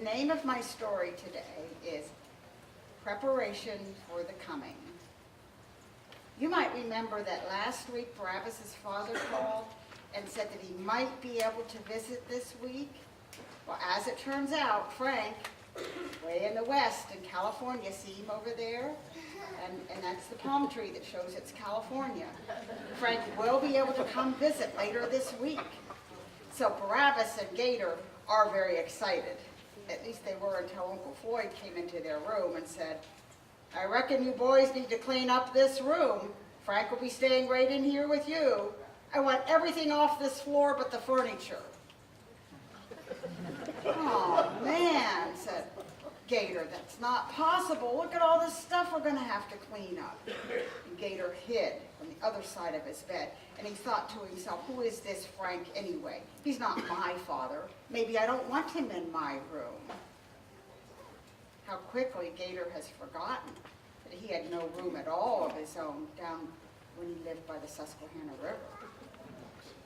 name of my story today is Preparation for the Coming. You might remember that last week Barabbas' father called and said that he might be able to visit this week. Well, as it turns out, Frank, way in the west in California, see him over there? And that's the palm tree that shows it's California. Frank will be able to come visit later this week. So Barabbas and Gator are very excited. At least they were until Uncle Floyd came into their room and said, I reckon you boys need to clean up this room. Frank will be staying right in here with you. I want everything off this floor but the furniture. Oh, man, said Gator, that's not possible. Look at all this stuff we're going to have to clean up. And Gator hid on the other side of his bed, and he thought to himself, who is this Frank anyway? He's not my father. Maybe I don't want him in my room. How quickly Gator has forgotten that he had no room at all of his own down when he lived by the Susquehanna River.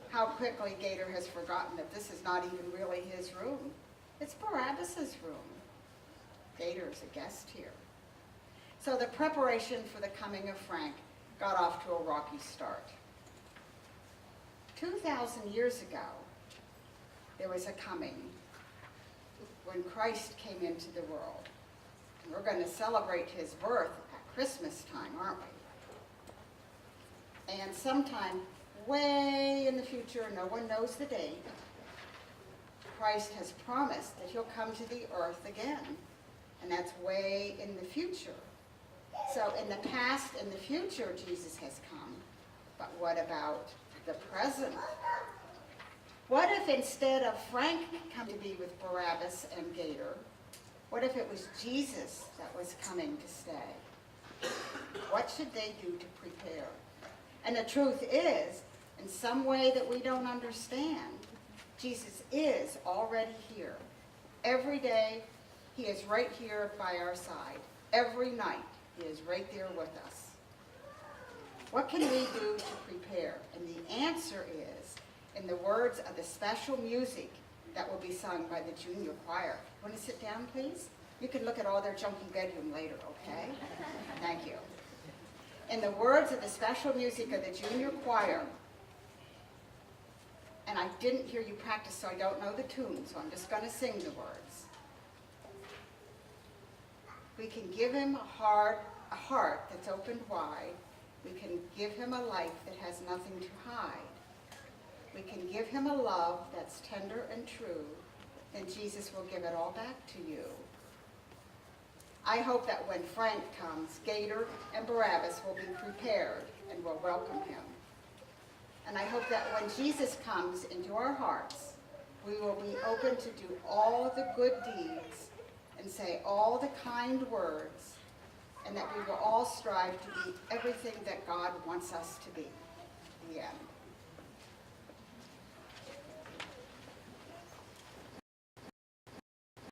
How quickly Gator has forgotten that this is not even really his room. It's Barabbas' room. Gator is a guest here. So the preparation for the coming of Frank got off to a rocky start. 2,000 years ago, there was a coming when Christ came into the world. And we're going to celebrate his birth at Christmas time, aren't we? And sometime way in the future, no one knows the date, Christ has promised that he'll come to the earth again. And that's way in the future. So in the past and the future, Jesus has come. But what about the present? What if instead of Frank coming to be with Barabbas and Gator, what if it was Jesus that was coming to stay? What should they do to prepare? And the truth is, in some way that we don't understand, Jesus is already here. Every day, he is right here by our side. Every night, he is right there with us. What can we do to prepare? And the answer is in the words of the special music that will be sung by the junior choir. Want to sit down, please? You can look at all their junky bedroom later, okay? Thank you. In the words of the special music of the junior choir, and I didn't hear you practice, so I don't know the tune, so I'm just going to sing the words. We can give him a heart that's opened wide. We can give him a life that has nothing to hide. We can give him a love that's tender and true, and Jesus will give it all back to you. I hope that when Frank comes, Gator and Barabbas will be prepared and will welcome him. And I hope that when Jesus comes into our hearts, we will be open to do all the good deeds and say all the kind words, and that we will all strive to be everything that God wants us to be. The end.